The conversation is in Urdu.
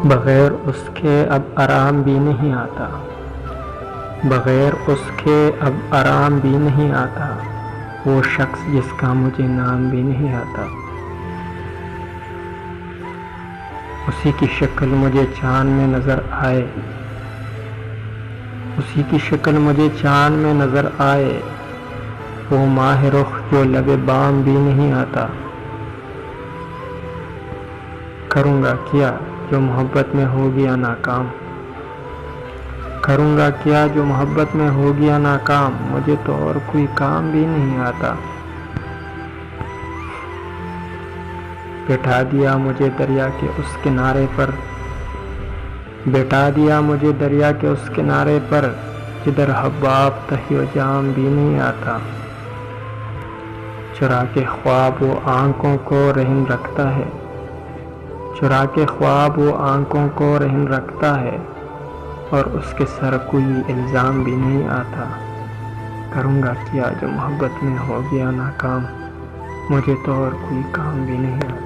بغیر اس کے اب آرام بھی نہیں آتا، بغیر اس کے اب آرام بھی نہیں آتا، وہ شخص جس کا مجھے نام بھی نہیں آتا۔ اسی کی شکل مجھے چاند میں نظر آئے، اسی کی شکل مجھے چاند میں نظر آئے، وہ ماہ رخ جو لب بام بھی نہیں آتا۔ کروں گا کیا جو محبت میں ہو گیا ناکام، کروں گا کیا جو محبت میں ہو گیا ناکام، مجھے تو اور کوئی کام بھی نہیں آتا۔ بٹھا دیا مجھے دریا کے اس کنارے پر، بٹھا دیا مجھے دریا کے اس کنارے پر، جدھر حباب تہی و جام بھی نہیں آتا۔ چرا کے خواب وہ آنکھوں کو رہن رکھتا ہے، چرا کے خواب وہ آنکھوں کو رہن رکھتا ہے، اور اس کے سر کوئی الزام بھی نہیں آتا۔ کروں گا کیا جو محبت میں ہو گیا ناکام، مجھے تو اور کوئی کام بھی نہیں آتا۔